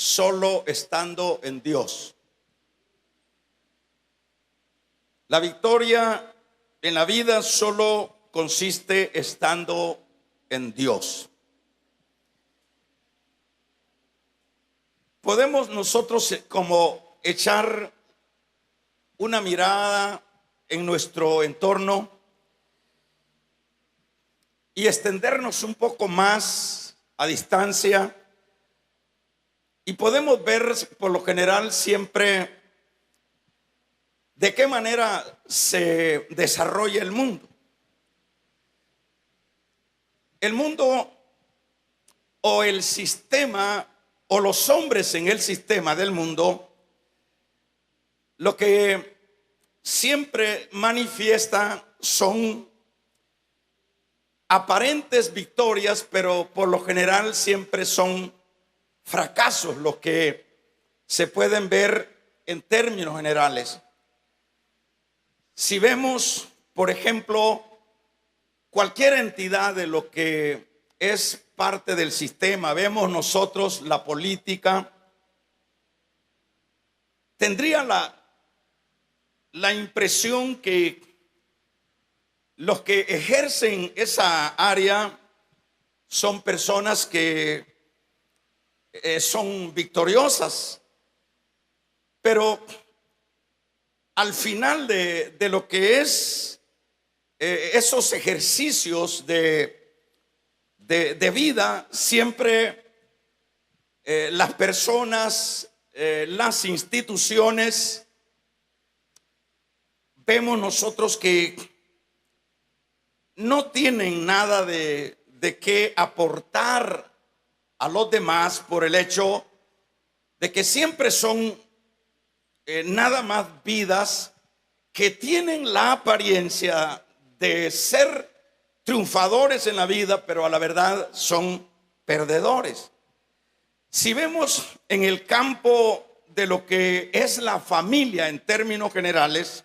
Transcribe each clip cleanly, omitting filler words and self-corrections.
solo estando en Dios. La victoria en la vida solo consiste estando en Dios. Podemos nosotros como echar una mirada en nuestro entorno y extendernos un poco más a distancia, y podemos ver por lo general siempre de qué manera se desarrolla el mundo. El mundo o el sistema o los hombres en el sistema del mundo, lo que siempre manifiesta son aparentes victorias, pero por lo general siempre son fracasos los que se pueden ver en términos generales. Si vemos, por ejemplo, cualquier entidad de lo que es parte del sistema, vemos nosotros la política, tendría la impresión que los que ejercen esa área son personas que son victoriosas, pero al final de lo que es esos ejercicios de vida, siempre las personas, las instituciones, vemos nosotros que no tienen nada de qué aportar a los demás por el hecho de que siempre son nada más vidas que tienen la apariencia de ser triunfadores en la vida, pero a la verdad son perdedores. Si vemos en el campo de lo que es la familia en términos generales,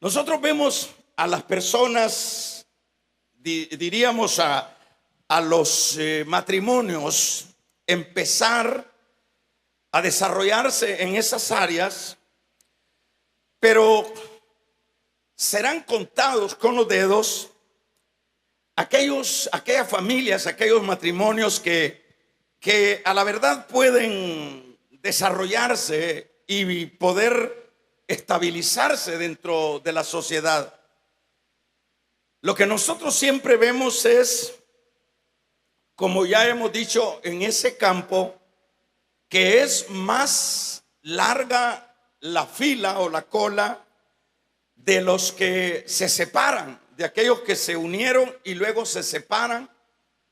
nosotros vemos a las personas, diríamos a los matrimonios, empezar a desarrollarse en esas áreas, pero serán contados con los dedos aquellas familias, aquellos matrimonios que a la verdad pueden desarrollarse y poder estabilizarse dentro de la sociedad. Lo que nosotros siempre vemos es, como ya hemos dicho, en ese campo, que es más larga la fila o la cola de los que se separan, de aquellos que se unieron y luego se separan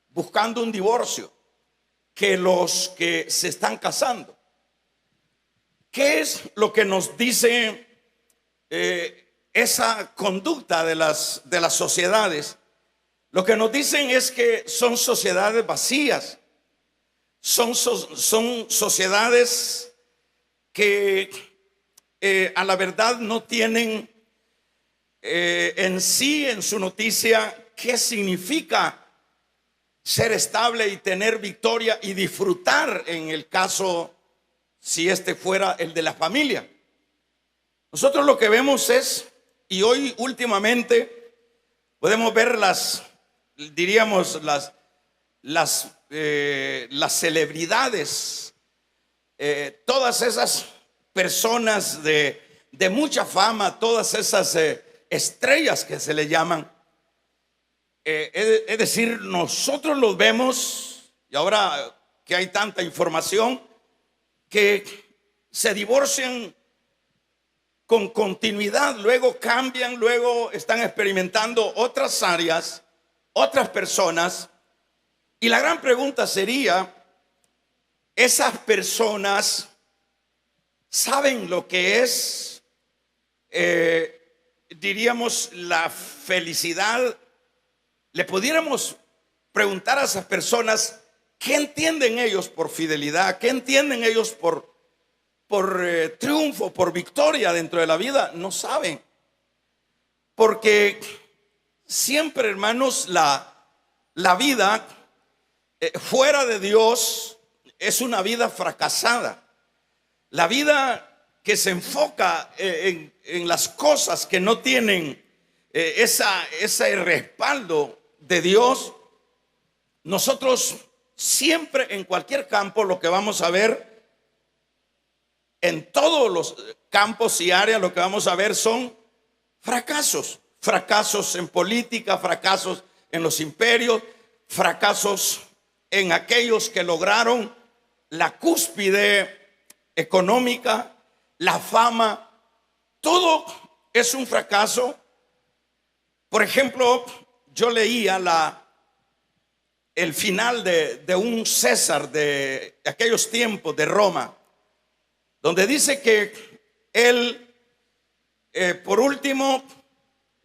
buscando un divorcio, que los que se están casando. ¿Qué es lo que nos dice esa conducta de las sociedades? Lo que nos dicen es que son sociedades vacías, son sociedades que a la verdad no tienen en sí, en su noticia, qué significa ser estable y tener victoria y disfrutar, en el caso si este fuera el de la familia. Nosotros lo que vemos es, y hoy últimamente podemos ver las celebridades, todas esas personas de mucha fama, todas esas estrellas que se le llaman. Es decir, nosotros los vemos, y ahora que hay tanta información, que se divorcian con continuidad, luego cambian, luego están experimentando otras áreas, otras personas. Y la gran pregunta sería, ¿esas personas saben lo que es, diríamos, la felicidad? Le pudiéramos preguntar a esas personas, ¿qué entienden ellos por fidelidad? ¿Qué entienden ellos por triunfo, por victoria dentro de la vida? No saben. Porque siempre, hermanos, la vida fuera de Dios es una vida fracasada. La vida que se enfoca en las cosas que no tienen ese respaldo de Dios. Nosotros siempre, en cualquier campo, lo que vamos a ver, en todos los campos y áreas, lo que vamos a ver son fracasos. Fracasos en política, fracasos en los imperios, fracasos en aquellos que lograron la cúspide económica, la fama. Todo es un fracaso. Por ejemplo, yo leía el final de un César de aquellos tiempos de Roma, donde dice que él, por último,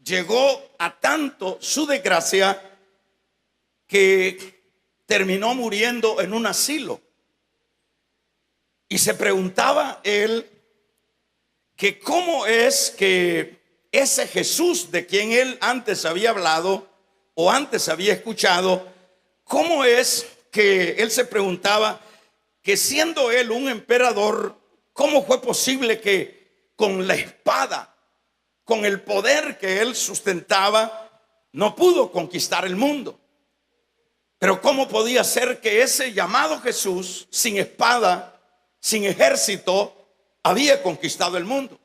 llegó a tanto su desgracia que terminó muriendo en un asilo. Y se preguntaba él que cómo es que ese Jesús de quien él antes había hablado o antes había escuchado, cómo es que él se preguntaba que siendo él un emperador, cómo fue posible que con la espada, con el poder que él sustentaba, no pudo conquistar el mundo. Pero cómo podía ser que ese llamado Jesús, sin espada, sin ejército, había conquistado el mundo.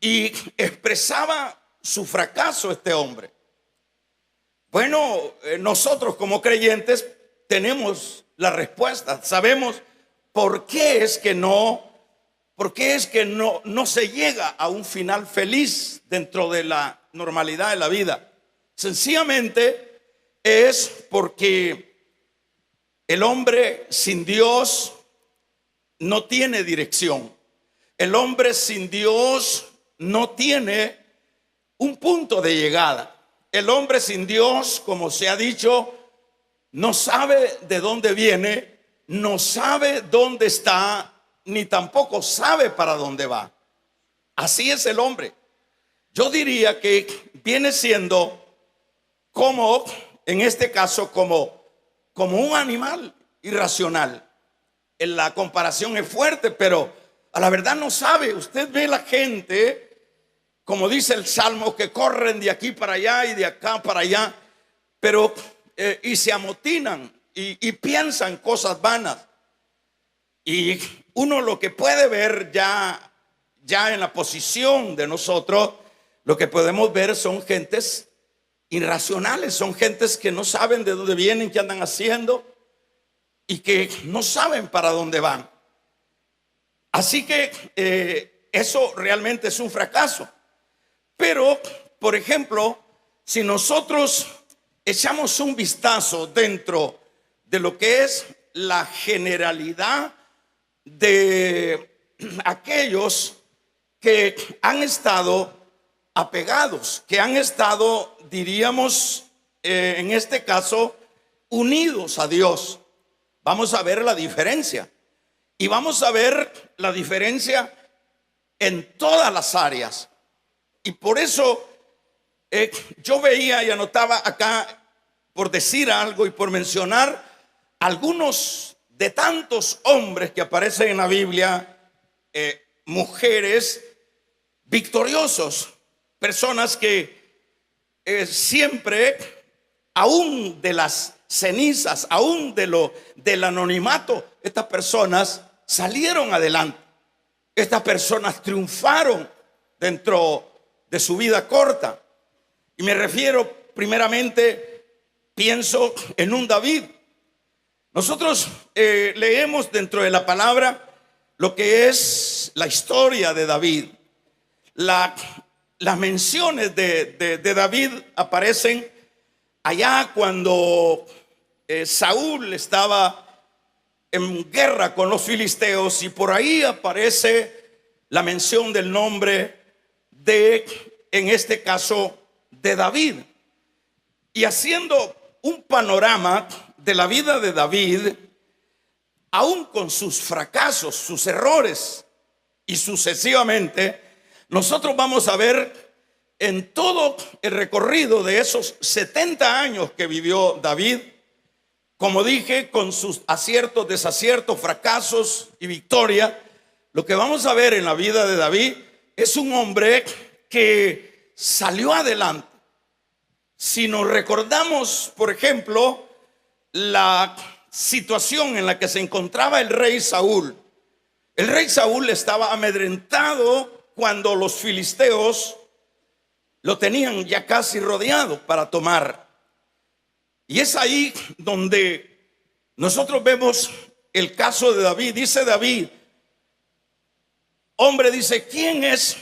Y expresaba su fracaso este hombre. Bueno, nosotros como creyentes tenemos la respuesta. Sabemos por qué es que no se llega a un final feliz dentro de la normalidad de la vida. Sencillamente es porque el hombre sin Dios no tiene dirección. El hombre sin Dios no tiene un punto de llegada. El hombre sin Dios, como se ha dicho, no sabe de dónde viene, no sabe dónde está, ni tampoco sabe para dónde va. Así es el hombre. Yo diría que viene siendo como, en este caso, como un animal irracional. La comparación es fuerte, pero a la verdad no sabe. Usted ve la gente, como dice el Salmo, que corren de aquí para allá y de acá para allá, pero y se amotinan y piensan cosas vanas. Y uno lo que puede ver ya en la posición de nosotros, lo que podemos ver son gentes irracionales, son gentes que no saben de dónde vienen, qué andan haciendo y que no saben para dónde van. Así que eso realmente es un fracaso. Pero, por ejemplo, si nosotros echamos un vistazo dentro de lo que es la generalidad de aquellos que han estado apegados, que han estado, diríamos, en este caso, unidos a Dios, vamos a ver la diferencia. Y vamos a ver la diferencia en todas las áreas. Y por eso yo veía y anotaba acá, por decir algo y por mencionar algunos de tantos hombres que aparecen en la Biblia, mujeres victoriosos, personas que siempre, aún de las cenizas, aún del anonimato, estas personas salieron adelante. Estas personas triunfaron dentro de su vida corta. Y me refiero primeramente, pienso en un David. Nosotros leemos dentro de la palabra lo que es la historia de David. Las menciones de David aparecen allá cuando Saúl estaba en guerra con los filisteos, y por ahí aparece la mención del nombre de, en este caso, de David. Y haciendo un panorama de la vida de David, aún con sus fracasos, sus errores y sucesivamente, nosotros vamos a ver en todo el recorrido de esos 70 años que vivió David, como dije, con sus aciertos, desaciertos, fracasos y victoria, lo que vamos a ver en la vida de David es un hombre que salió adelante. Si nos recordamos, por ejemplo, la situación en la que se encontraba el rey Saúl. El rey Saúl estaba amedrentado cuando los filisteos lo tenían ya casi rodeado para tomar. Y es ahí donde nosotros vemos el caso de David. Dice David, hombre, dice, ¿quién es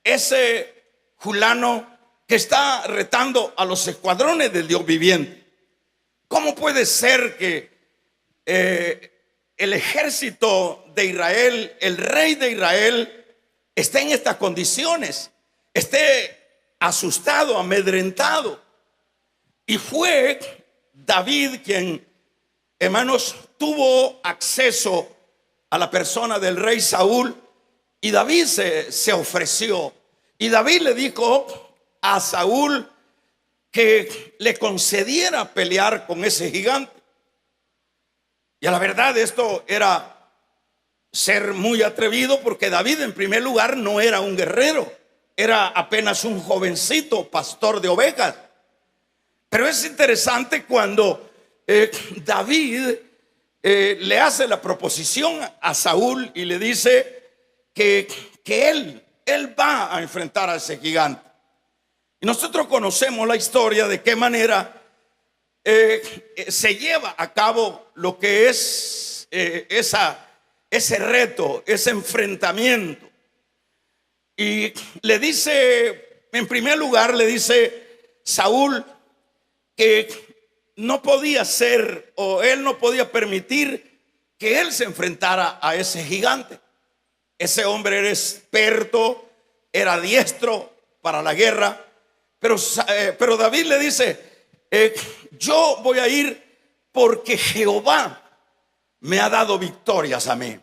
ese fulano que está retando a los escuadrones del Dios viviente? ¿Cómo puede ser que el ejército de Israel, el rey de Israel, esté en estas condiciones, esté asustado, amedrentado? Y fue David quien, hermanos, tuvo acceso a la persona del rey Saúl, y David se ofreció, y David le dijo a Saúl que le concediera pelear con ese gigante. Y a la verdad esto era ser muy atrevido, porque David en primer lugar no era un guerrero, era apenas un jovencito pastor de ovejas. Pero es interesante cuando David le hace la proposición a Saúl y le dice que él va a enfrentar a ese gigante. Y nosotros conocemos la historia de qué manera se lleva a cabo lo que es ese reto, ese enfrentamiento. Y le dice, en primer lugar, le dice Saúl que no podía ser, o él no podía permitir que él se enfrentara a ese gigante. Ese hombre era experto, era diestro para la guerra. Pero David le dice, yo voy a ir porque Jehová me ha dado victorias a mí.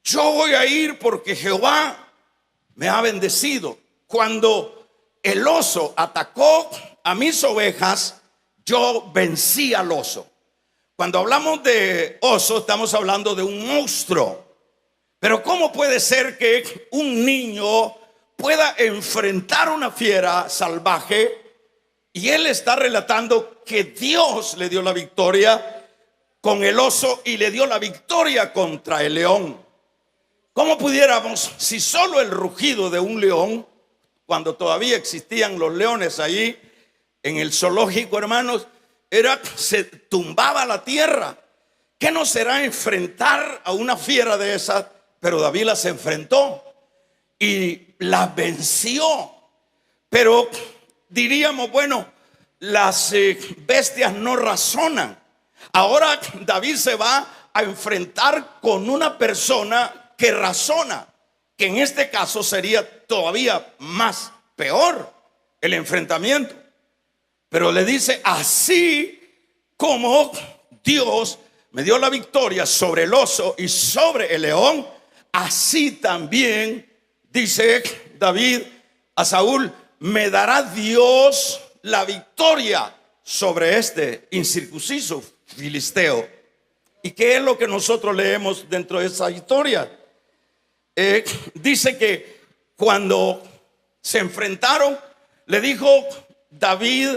Yo voy a ir porque Jehová me ha bendecido. Cuando el oso atacó a mis ovejas, yo vencí al oso. Cuando hablamos de oso, estamos hablando de un monstruo. Pero ¿cómo puede ser que un niño pueda enfrentar una fiera salvaje? Y él está relatando que Dios le dio la victoria con el oso y le dio la victoria contra el león. ¿Cómo pudiéramos, si solo el rugido de un león, cuando todavía existían los leones allí en el zoológico, hermanos, se tumbaba la tierra? ¿Qué no será enfrentar a una fiera de esas? Pero David las enfrentó y las venció. Pero diríamos, bueno, las bestias no razonan. Ahora David se va a enfrentar con una persona que razona, que en este caso sería todavía más peor el enfrentamiento. Pero le dice, así como Dios me dio la victoria sobre el oso y sobre el león, así también, dice David a Saúl, me dará Dios la victoria sobre este incircunciso filisteo. ¿Y qué es lo que nosotros leemos dentro de esa historia? Dice que cuando se enfrentaron, le dijo David,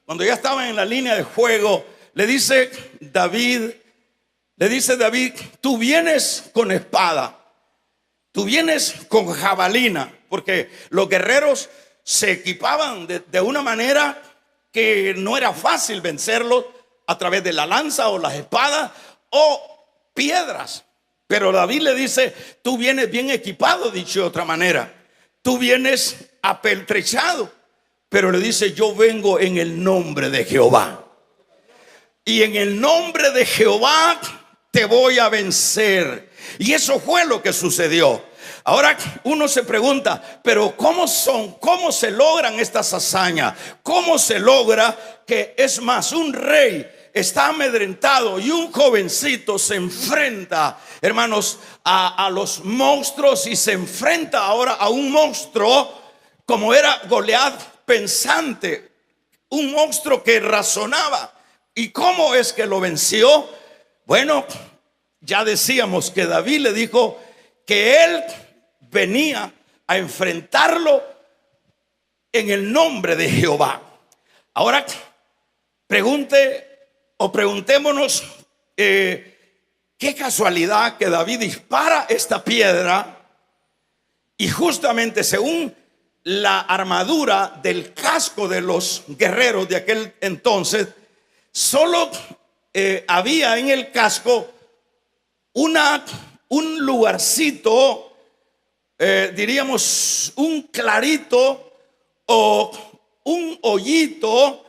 cuando ya estaban en la línea de juego, le dice David, tú vienes con espada, tú vienes con jabalina, porque los guerreros se equipaban de una manera que no era fácil vencerlos a través de la lanza o las espadas o piedras. Pero David le dice, tú vienes bien equipado, dicho de otra manera, tú vienes apertrechado. Pero le dice, yo vengo en el nombre de Jehová, y en el nombre de Jehová te voy a vencer. Y eso fue lo que sucedió. Ahora uno se pregunta, pero ¿cómo se logran estas hazañas? ¿Cómo se logra que, es más, un rey está amedrentado y un jovencito se enfrenta, hermanos, a los monstruos, y se enfrenta ahora a un monstruo como era Goliat, pensante, un monstruo que razonaba? ¿Y cómo es que lo venció? Bueno, ya decíamos que David le dijo que él venía a enfrentarlo en el nombre de Jehová. Ahora preguntémonos, qué casualidad que David dispara esta piedra y justamente según la armadura del casco de los guerreros de aquel entonces, solo había en el casco un lugarcito, diríamos un clarito o un hoyito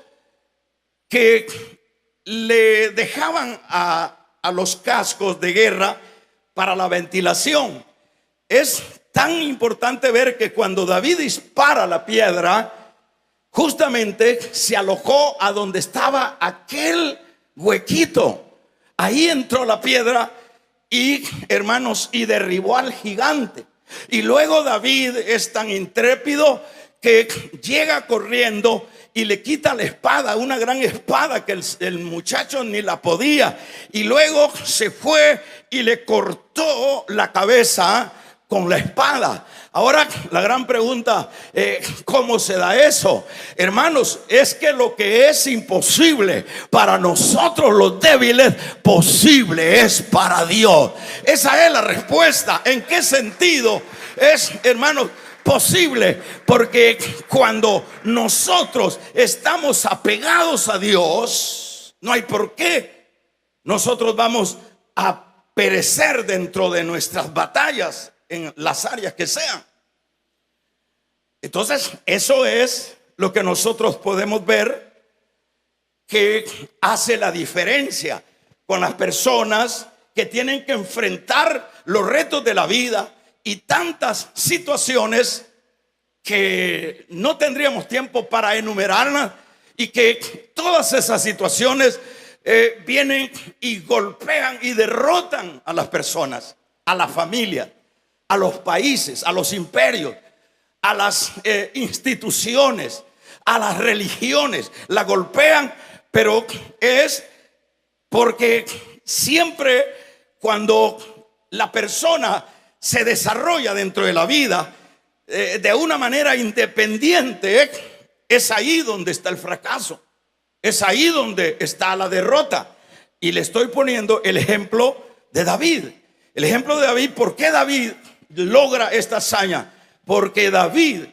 que le dejaban a los cascos de guerra para la ventilación. Es tan importante ver que cuando David dispara la piedra, justamente se alojó a donde estaba aquel huequito. Ahí entró la piedra y, hermanos, y derribó al gigante. Y luego David es tan intrépido que llega corriendo y le quita la espada, una gran espada que el muchacho ni la podía. Y luego se fue y le cortó la cabeza con la espada. Ahora la gran pregunta, ¿cómo se da eso? Hermanos, es que lo que es imposible para nosotros los débiles, posible es para Dios. Esa es la respuesta. ¿En qué sentido es, hermanos, posible? Porque cuando nosotros estamos apegados a Dios, no hay por qué nosotros vamos a perecer dentro de nuestras batallas en las áreas que sean. Entonces, eso es lo que nosotros podemos ver que hace la diferencia con las personas que tienen que enfrentar los retos de la vida y tantas situaciones que no tendríamos tiempo para enumerarlas, y que todas esas situaciones vienen y golpean y derrotan a las personas, a la familia, a los países, a los imperios, a las instituciones, a las religiones. La golpean, pero es porque siempre cuando la persona se desarrolla dentro de la vida de una manera independiente, es ahí donde está el fracaso, es ahí donde está la derrota. Y le estoy poniendo el ejemplo de David. El ejemplo de David. ¿Por qué David logra esta hazaña? Porque David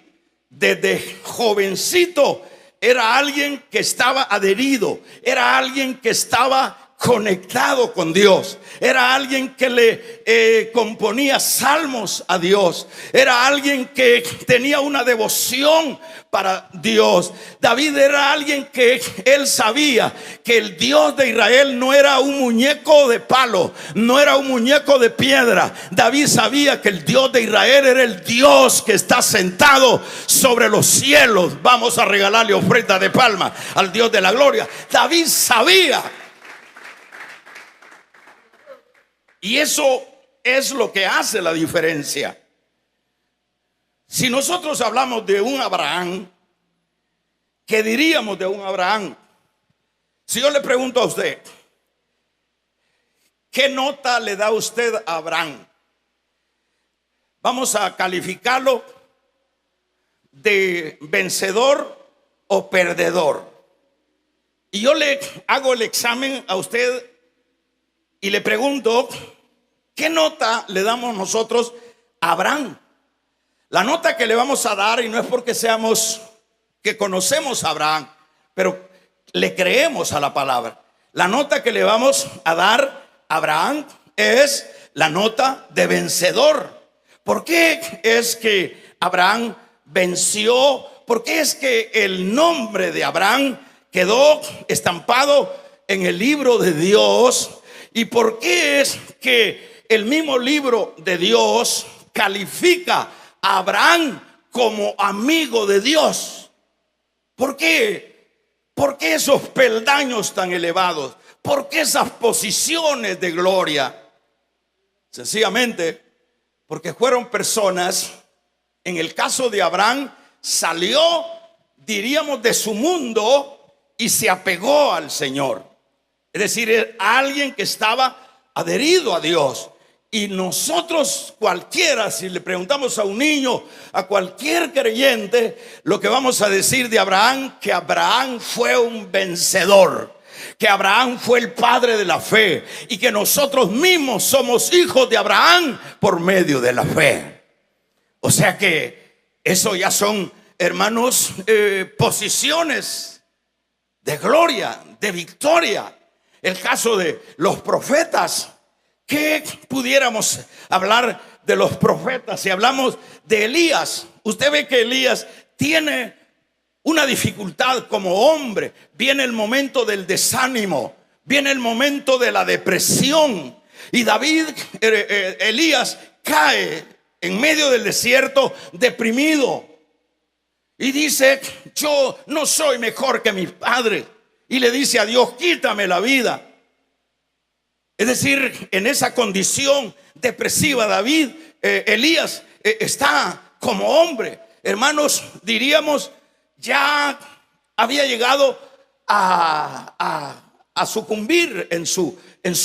desde jovencito era alguien que estaba adherido, era alguien que estaba conectado con Dios, era alguien que le componía salmos a Dios, era alguien que tenía una devoción para Dios. David era alguien que él sabía que el Dios de Israel no era un muñeco de palo, no era un muñeco de piedra. David sabía que el Dios de Israel era el Dios que está sentado sobre los cielos. Vamos a regalarle ofrenda de palma al Dios de la gloria. David sabía. Y eso es lo que hace la diferencia. Si nosotros hablamos de un Abraham, ¿qué diríamos de un Abraham? Si yo le pregunto a usted, ¿qué nota le da usted a Abraham? Vamos a calificarlo de vencedor o perdedor. Y yo le hago el examen a usted y le pregunto, ¿qué nota le damos nosotros a Abraham? La nota que le vamos a dar, y no es porque seamos que conocemos a Abraham, pero le creemos a la palabra. La nota que le vamos a dar a Abraham es la nota de vencedor. ¿Por qué es que Abraham venció? ¿Por qué es que el nombre de Abraham quedó estampado en el libro de Dios? ¿Y por qué es que el mismo libro de Dios califica a Abraham como amigo de Dios? ¿Por qué? ¿Por qué esos peldaños tan elevados? ¿Por qué esas posiciones de gloria? Sencillamente porque fueron personas, en el caso de Abraham, salió, diríamos, de su mundo y se apegó al Señor. Es decir, alguien que estaba adherido a Dios. Y nosotros, cualquiera, si le preguntamos a un niño, a cualquier creyente, lo que vamos a decir de Abraham, que Abraham fue un vencedor, que Abraham fue el padre de la fe, y que nosotros mismos somos hijos de Abraham por medio de la fe. O sea que eso ya son, hermanos, posiciones de gloria, de victoria. El caso de los profetas. ¿Qué pudiéramos hablar de los profetas? Si hablamos de Elías, usted ve que Elías tiene una dificultad como hombre. Viene el momento del desánimo, viene el momento de la depresión. Y Elías cae en medio del desierto deprimido. Y dice: yo no soy mejor que mis padres. Y le dice a Dios: quítame la vida. Es decir, en esa condición depresiva, Elías está como hombre. Hermanos, diríamos, ya había llegado a sucumbir en su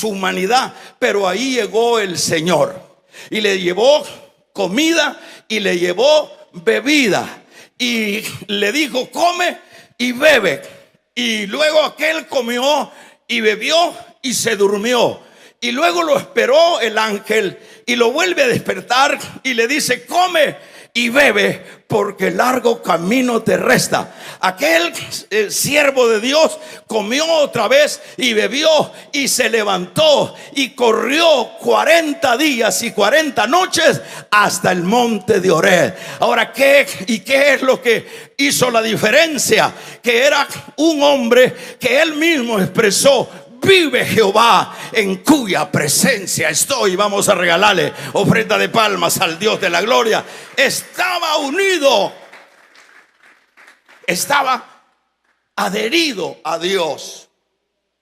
humanidad. Pero ahí llegó el Señor y le llevó comida y le llevó bebida. Y le dijo: come y bebe. Y luego aquel comió y bebió y se durmió. Y luego lo esperó el ángel y lo vuelve a despertar y le dice: come y bebe, porque largo camino te resta. Aquel siervo de Dios comió otra vez y bebió y se levantó y corrió 40 días y 40 noches hasta el monte de Horeb. Ahora, ¿qué es lo que hizo la diferencia? Que era un hombre que él mismo expresó: vive Jehová, en cuya presencia estoy. Vamos a regalarle ofrenda de palmas al Dios de la gloria. Estaba unido, estaba adherido a Dios.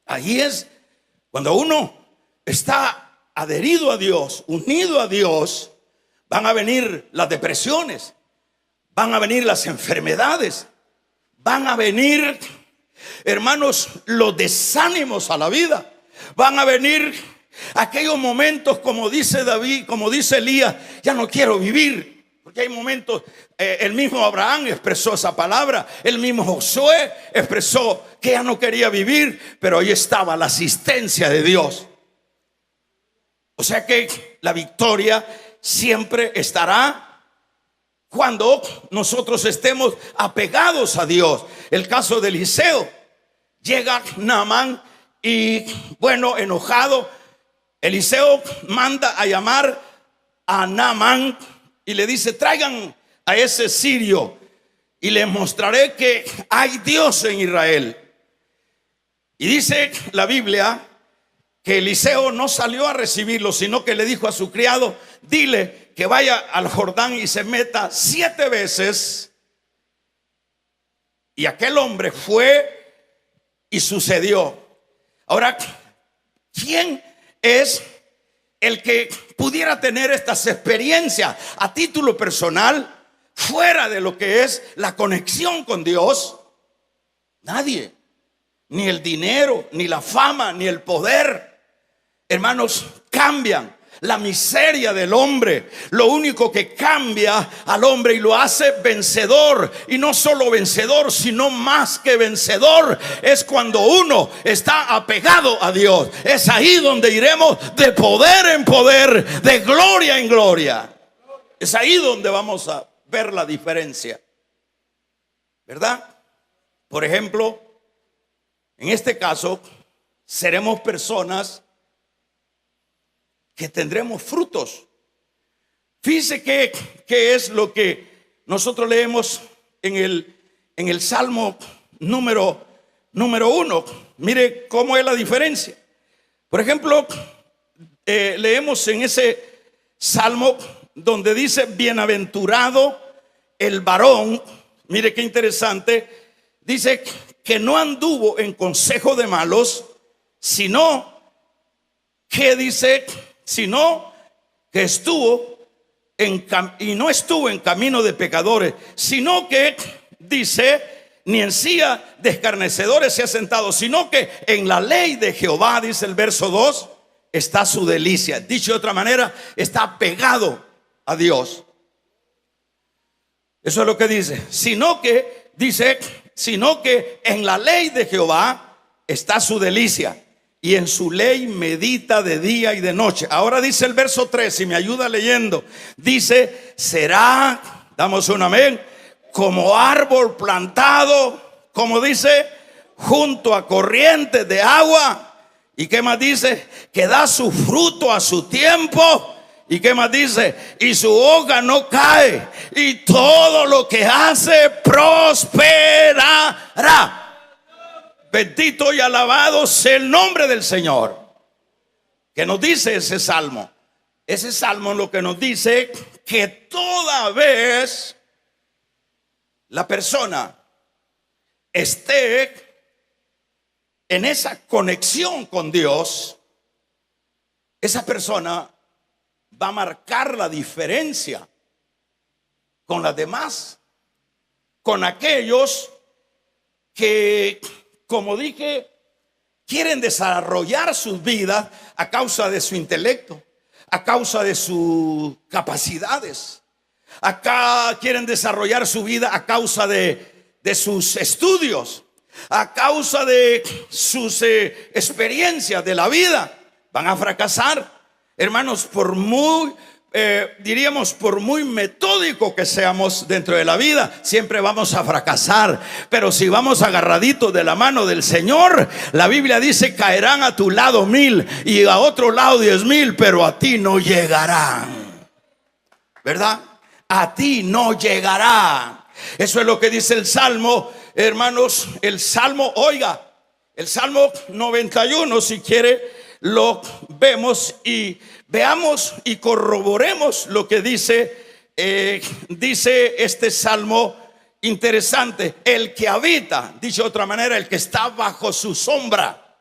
Ahí es cuando uno está adherido a Dios, unido a Dios. Van a venir las depresiones, van a venir las enfermedades, van a venir, hermanos, los desánimos a la vida. Van a venir aquellos momentos, como dice David, como dice Elías: ya no quiero vivir. Porque hay momentos, el mismo Abraham expresó esa palabra, el mismo Josué expresó que ya no quería vivir, pero ahí estaba la asistencia de Dios. O sea que la victoria siempre estará cuando nosotros estemos apegados a Dios. El caso de Eliseo: llega Naamán y, bueno, enojado, Eliseo manda a llamar a Naamán y le dice: traigan a ese sirio y les mostraré que hay Dios en Israel. Y dice la Biblia que Eliseo no salió a recibirlo, sino que le dijo a su criado: dile que vaya al Jordán y se meta 7 veces. Y aquel hombre fue y sucedió. Ahora, ¿quién es el que pudiera tener estas experiencias a título personal, fuera de lo que es la conexión con Dios? Nadie. Ni el dinero, ni la fama, ni el poder, hermanos, cambian la miseria del hombre. Lo único que cambia al hombre y lo hace vencedor, y no solo vencedor, sino más que vencedor, es cuando uno está apegado a Dios. Es ahí donde iremos de poder en poder, de gloria en gloria. Es ahí donde vamos a ver la diferencia, ¿verdad? Por ejemplo, en este caso seremos personas que tendremos frutos. Fíjese que es lo que nosotros leemos en el Salmo número 1. Mire cómo es la diferencia. Por ejemplo, leemos en ese Salmo donde dice: bienaventurado el varón. Mire qué interesante. Dice que no anduvo en consejo de malos, sino que dice, sino que estuvo y no estuvo en camino de pecadores, sino que dice ni en silla de escarnecedores se ha sentado, sino que en la ley de Jehová, dice el verso 2, está su delicia. Dicho de otra manera, está pegado a Dios. Eso es lo que dice. Sino que en la ley de Jehová está su delicia, y en su ley medita de día y de noche. Ahora dice el verso 3, si me ayuda leyendo, dice: será, damos un amén, como árbol plantado, como dice, junto a corrientes de agua. ¿Y qué más dice? Que da su fruto a su tiempo. ¿Y qué más dice? Y su hoja no cae, y todo lo que hace prosperará. Bendito y alabado sea el nombre del Señor. ¿Qué nos dice ese salmo? Ese salmo lo que nos dice que toda vez la persona esté en esa conexión con Dios, esa persona va a marcar la diferencia con las demás, con aquellos que, como dije, quieren desarrollar sus vidas a causa de su intelecto, a causa de sus capacidades. Acá quieren desarrollar su vida a causa de sus estudios, a causa de sus experiencias de la vida. Van a fracasar, hermanos, por muy por muy metódico que seamos dentro de la vida, siempre vamos a fracasar. Pero si vamos agarraditos de la mano del Señor, la Biblia dice: caerán a tu lado 1000 y a otro lado 10,000, pero a ti no llegarán. ¿Verdad? A ti no llegará. Eso es lo que dice el Salmo, hermanos. El Salmo, oiga, el Salmo 91, si quiere lo vemos y veamos y corroboremos lo que dice este salmo interesante. El que habita, dicho de otra manera, el que está bajo su sombra,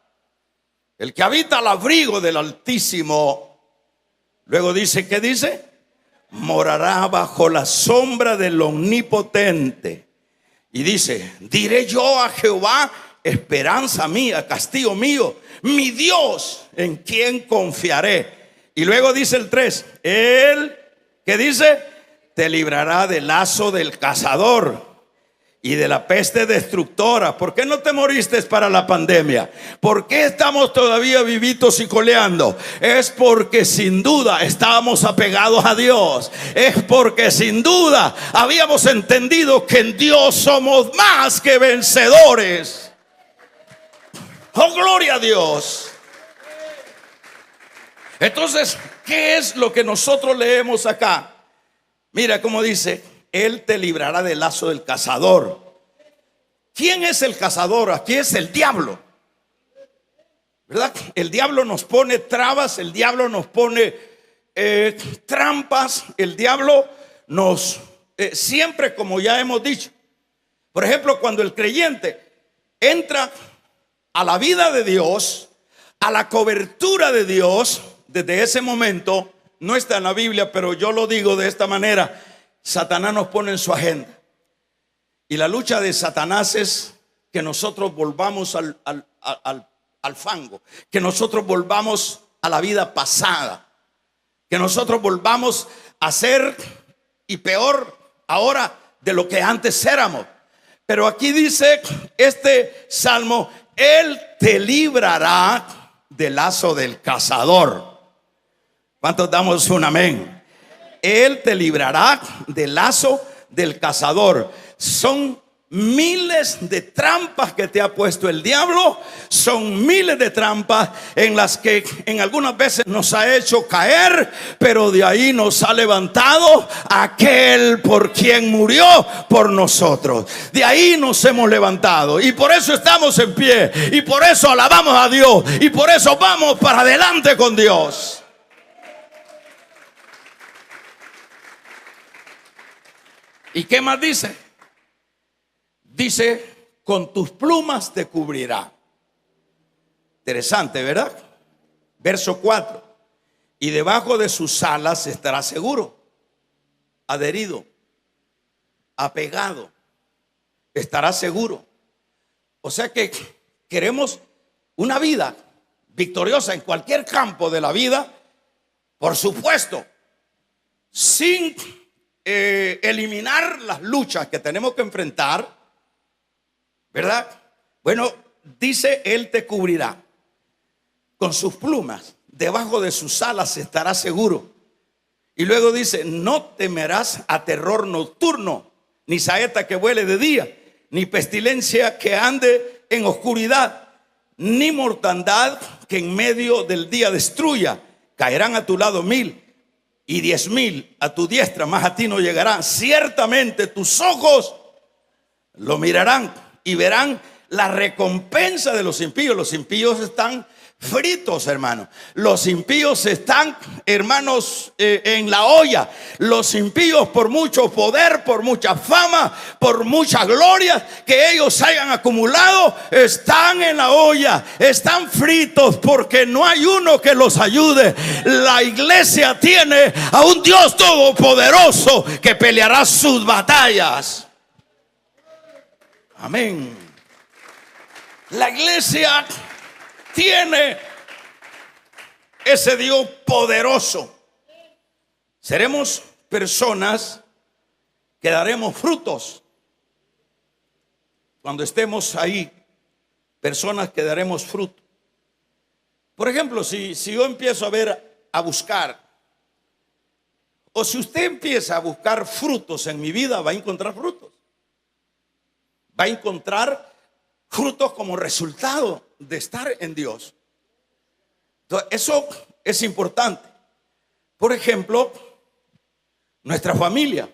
el que habita al abrigo del Altísimo. Luego dice, ¿qué dice? Morará bajo la sombra del Omnipotente. Y dice: diré yo a Jehová, esperanza mía, castillo mío, mi Dios, en quien confiaré. Y luego dice el 3, Él, ¿qué dice? Te librará del lazo del cazador y de la peste destructora. ¿Por qué no te moriste para la pandemia? ¿Por qué estamos todavía vivitos y coleando? Es porque sin duda estábamos apegados a Dios. Es porque sin duda habíamos entendido que en Dios somos más que vencedores. ¡Oh, gloria a Dios! Entonces, ¿qué es lo que nosotros leemos acá? Mira cómo dice: Él te librará del lazo del cazador. ¿Quién es el cazador? Aquí es el diablo, ¿verdad? El diablo nos pone trabas, el diablo nos pone trampas, el diablo nos siempre, como ya hemos dicho. Por ejemplo, cuando el creyente entra a la vida de Dios, a la cobertura de Dios, desde ese momento, no está en la Biblia, pero yo lo digo de esta manera: Satanás nos pone en su agenda. Y la lucha de Satanás es que nosotros volvamos al fango, que nosotros volvamos a la vida pasada, que nosotros volvamos a ser, y peor ahora, de lo que antes éramos. Pero aquí dice este salmo: Él te librará del lazo del cazador. ¿Cuántos damos un amén? Él te librará del lazo del cazador. Son miles de trampas que te ha puesto el diablo. Son miles de trampas en las que en algunas veces nos ha hecho caer, pero de ahí nos ha levantado aquel por quien murió por nosotros. De ahí nos hemos levantado, y por eso estamos en pie, y por eso alabamos a Dios, y por eso vamos para adelante con Dios. ¿Y qué más dice? Dice: con tus plumas te cubrirá. Interesante, ¿verdad? Verso 4: y debajo de sus alas estará seguro, adherido, apegado, estará seguro. O sea que queremos una vida victoriosa en cualquier campo de la vida, por supuesto, sin eliminar las luchas que tenemos que enfrentar, ¿verdad? Bueno, dice, Él te cubrirá con sus plumas, debajo de sus alas estarás seguro. Y luego dice, no temerás a terror nocturno, ni saeta que vuele de día, ni pestilencia que ande en oscuridad, ni mortandad que en medio del día destruya. Caerán a tu lado 1000 y 10,000 a tu diestra, mas a ti no llegarán. Ciertamente tus ojos lo mirarán y verán la recompensa de los impíos. Los impíos están fritos, hermanos. Los impíos están, hermanos, en la olla. Los impíos, por mucho poder, por mucha fama, por mucha gloria que ellos hayan acumulado, están en la olla, están fritos porque no hay uno que los ayude. La iglesia tiene a un Dios todopoderoso que peleará sus batallas. Amén. La iglesia tiene ese Dios poderoso. Seremos personas que daremos frutos cuando estemos ahí. Personas que daremos fruto. Por ejemplo, si yo empiezo a buscar, o si usted empieza a buscar frutos en mi vida, va a encontrar frutos. Va a encontrar frutos como resultado de estar en Dios. Entonces, eso es importante. Por ejemplo, nuestra familia.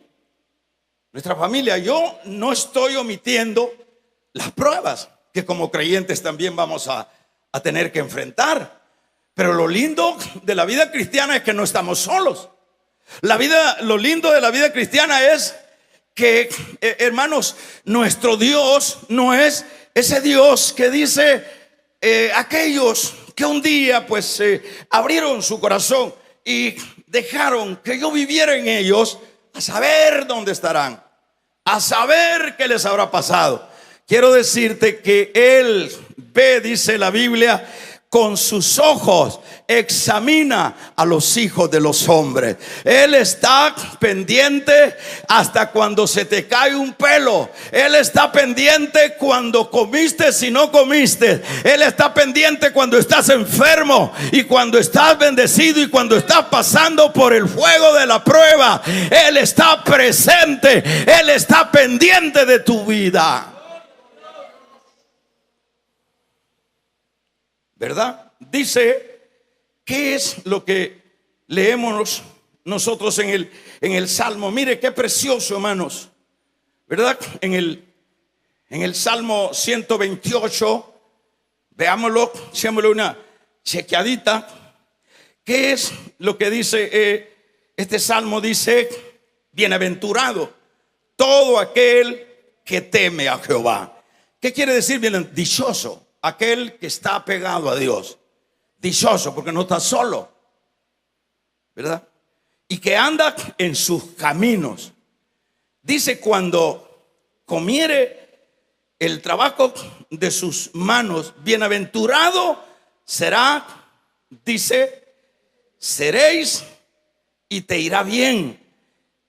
Yo no estoy omitiendo las pruebas que como creyentes también vamos a tener que enfrentar. Pero lo lindo de la vida cristiana es que no estamos solos. Lo lindo de la vida cristiana es que, hermanos, nuestro Dios no es ese Dios que dice, aquellos que un día pues abrieron su corazón y dejaron que yo viviera en ellos, a saber dónde estarán, a saber qué les habrá pasado. Quiero decirte que Él ve, dice la Biblia, con sus ojos examina a los hijos de los hombres. Él está pendiente hasta cuando se te cae un pelo. Él está pendiente cuando comiste, si no comiste. Él está pendiente cuando estás enfermo y cuando estás bendecido y cuando estás pasando por el fuego de la prueba. Él está presente. Él está pendiente de tu vida. ¿Verdad? Dice, ¿qué es lo que leemos nosotros en el Salmo? Mire qué precioso, hermanos, ¿verdad? En el Salmo 128, veámoslo, echémosle una chequeadita. ¿Qué es lo que dice este Salmo? Dice, bienaventurado todo aquel que teme a Jehová. ¿Qué quiere decir bien? Dichoso aquel que está pegado a Dios. Dichoso porque no está solo, ¿verdad? Y que anda en sus caminos. Dice, cuando comiere el trabajo de sus manos, bienaventurado será, dice, seréis y te irá bien.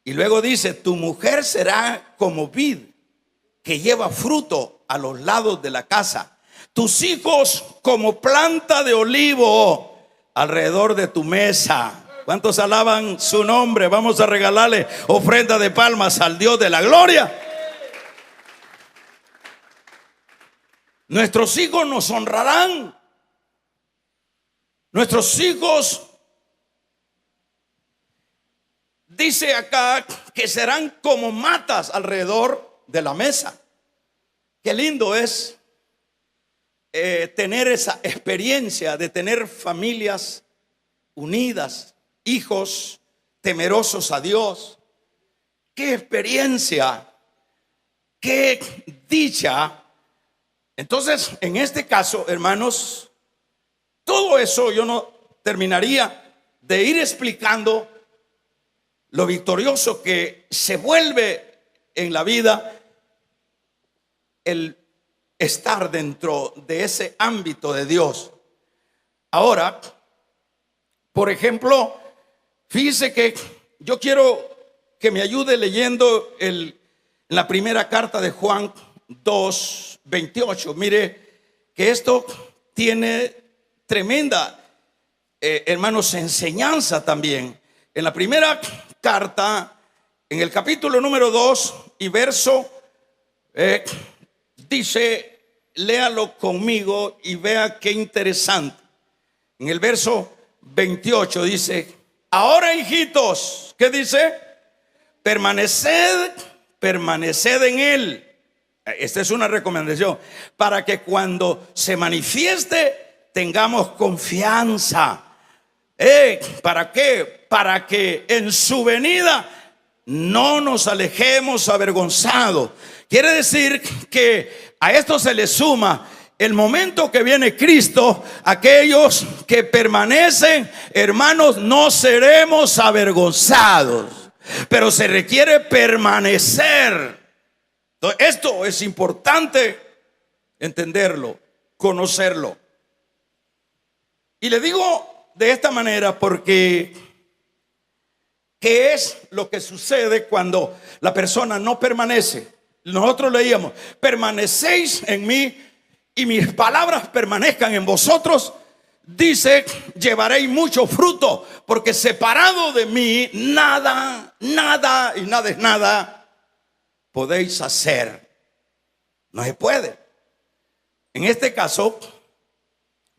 Y luego dice, tu mujer será como vid que lleva fruto a los lados de la casa. Tus hijos como planta de olivo alrededor de tu mesa. ¿Cuántos alaban su nombre? Vamos a regalarle ofrenda de palmas al Dios de la gloria. Nuestros hijos nos honrarán. Nuestros hijos, dice acá, que serán como matas alrededor de la mesa. Qué lindo es tener esa experiencia de tener familias unidas, hijos temerosos a Dios. Qué experiencia, qué dicha. Entonces, en este caso, hermanos, todo eso yo no terminaría de ir explicando lo victorioso que se vuelve en la vida el estar dentro de ese ámbito de Dios. Ahora, por ejemplo, fíjese que yo quiero que me ayude leyendo la primera carta de Juan 2:28. Mire que esto tiene tremenda, hermanos, enseñanza también. En la primera carta, en el capítulo número 2 y verso, dice, léalo conmigo y vea qué interesante. En el verso 28 dice: ahora, hijitos, ¿qué dice? Permaneced en él. Esta es una recomendación para que cuando se manifieste tengamos confianza. ¿Para qué? Para que en su venida no nos alejemos avergonzados. Quiere decir que a esto se le suma el momento que viene Cristo. Aquellos que permanecen, hermanos, no seremos avergonzados, pero se requiere permanecer. Entonces, esto es importante entenderlo, conocerlo. Y le digo de esta manera porque ¿qué es lo que sucede cuando la persona no permanece? Nosotros leíamos: permanecéis en mí y mis palabras permanezcan en vosotros. Dice: llevaréis mucho fruto, porque separado de mí nada y nada es nada podéis hacer. No se puede. En este caso,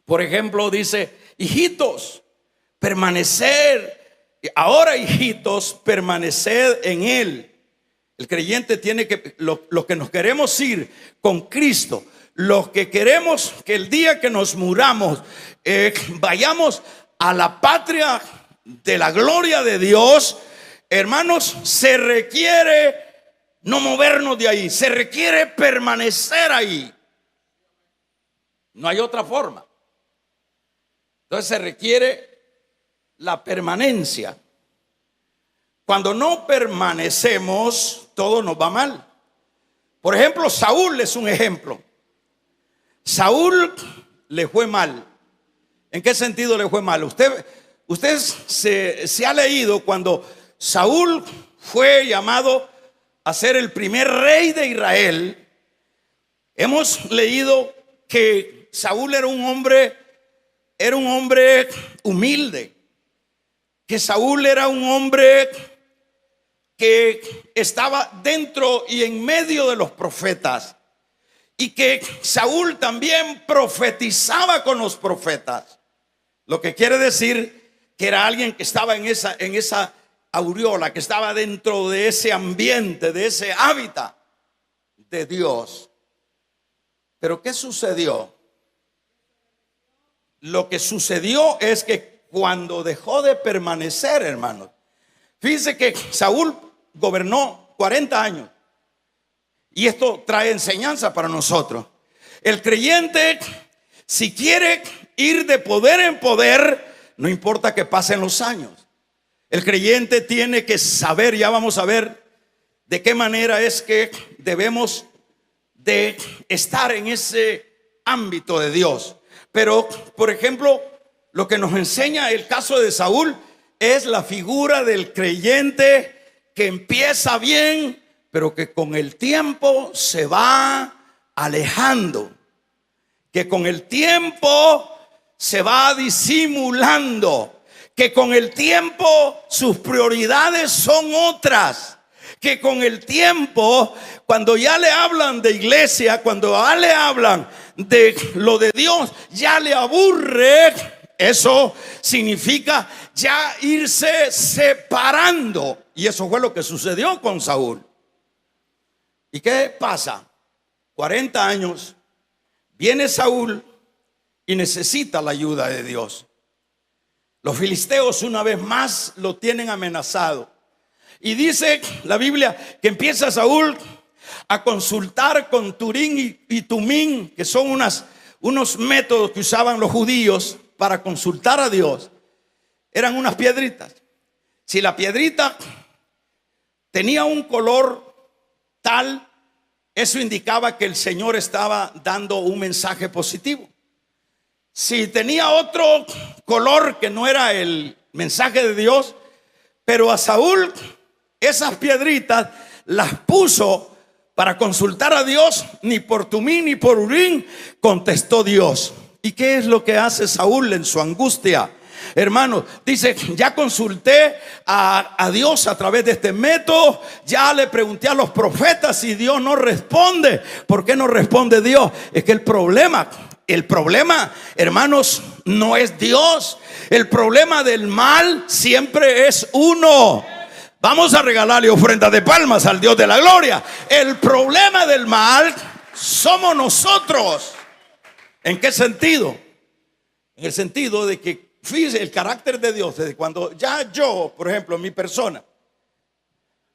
por ejemplo, dice: hijitos, permanecer. Ahora, hijitos, permaneced en él. El creyente tiene que, los que nos queremos ir con Cristo, los que queremos que el día que nos muramos vayamos a la patria de la gloria de Dios, hermanos, se requiere no movernos de ahí, se requiere permanecer ahí. No hay otra forma. Entonces se requiere la permanencia. Cuando no permanecemos, todo nos va mal. Por ejemplo, Saúl es un ejemplo. Saúl le fue mal. ¿En qué sentido le fue mal? Usted se ha leído cuando Saúl fue llamado a ser el primer rey de Israel. Hemos leído que Saúl era un hombre humilde, que Saúl era un hombre que estaba dentro y en medio de los profetas, y que Saúl también profetizaba con los profetas, lo que quiere decir que era alguien que estaba en esa aureola, que estaba dentro de ese ambiente, de ese hábitat de Dios. Pero ¿qué sucedió? Lo que sucedió es que cuando dejó de permanecer, hermanos, fíjense que Saúl gobernó 40 años. Y esto trae enseñanza para nosotros. El creyente, si quiere ir de poder en poder, no importa que pasen los años. El creyente tiene que saber, ya vamos a ver de qué manera es que debemos de estar en ese ámbito de Dios. Pero, por ejemplo, lo que nos enseña el caso de Saúl es la figura del creyente que empieza bien, pero que con el tiempo se va alejando, que con el tiempo se va disimulando, que con el tiempo sus prioridades son otras, que con el tiempo, cuando ya le hablan de iglesia, cuando ya le hablan de lo de Dios, ya le aburre. Eso significa ya irse separando. Y eso fue lo que sucedió con Saúl. ¿Y qué pasa? 40 años, viene Saúl y necesita la ayuda de Dios. Los filisteos una vez más lo tienen amenazado. Y dice la Biblia que empieza Saúl a consultar con Turín y Tumín, que son unos métodos que usaban los judíos para consultar a Dios. Eran unas piedritas. Si la piedrita tenía un color tal, eso indicaba que el Señor estaba dando un mensaje positivo. Si tenía otro color que no era el mensaje de Dios, pero a Saúl esas piedritas las puso para consultar a Dios. Ni por Tumí ni por Urín contestó Dios. ¿Y qué es lo que hace Saúl en su angustia? Hermanos, dice: ya consulté a Dios a través de este método, ya le pregunté a los profetas y Dios no responde. ¿Por qué no responde Dios? Es que el problema, hermanos, no es Dios. El problema del mal siempre es uno. Vamos a regalarle ofrendas de palmas al Dios de la gloria. El problema del mal somos nosotros. ¿En qué sentido? En el sentido de que, fíjese, el carácter de Dios, desde cuando ya yo, por ejemplo, mi persona,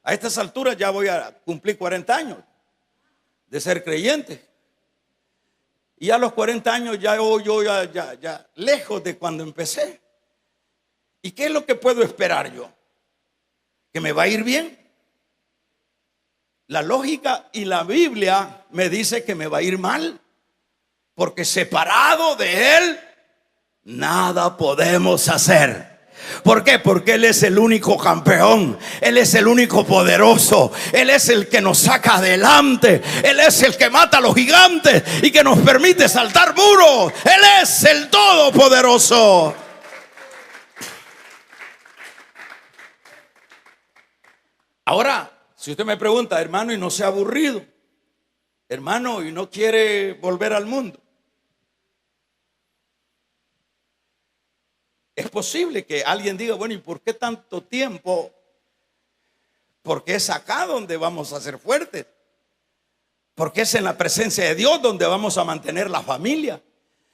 a estas alturas ya voy a cumplir 40 años de ser creyente. Y a los 40 años ya lejos de cuando empecé. ¿Y qué es lo que puedo esperar yo? ¿Que me va a ir bien? La lógica y la Biblia me dice que me va a ir mal, porque separado de Él nada podemos hacer. ¿Por qué? Porque Él es el único campeón, Él es el único poderoso, Él es el que nos saca adelante, Él es el que mata a los gigantes y que nos permite saltar muros. Él es el todopoderoso. Ahora, si usted me pregunta: hermano, ¿y no se ha aburrido? Hermano, ¿y no quiere volver al mundo? Es posible que alguien diga: bueno, ¿y por qué tanto tiempo? Porque es acá donde vamos a ser fuertes. Porque es en la presencia de Dios donde vamos a mantener la familia,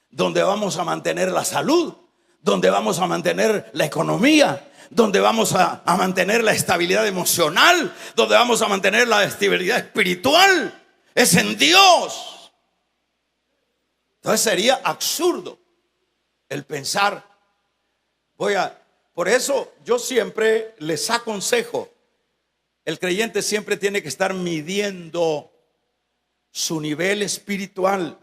donde vamos a mantener la salud, donde vamos a mantener la economía, donde vamos a mantener la estabilidad emocional, donde vamos a mantener la estabilidad espiritual. Es en Dios. Entonces sería absurdo el pensar. Por eso yo siempre les aconsejo: el creyente siempre tiene que estar midiendo su nivel espiritual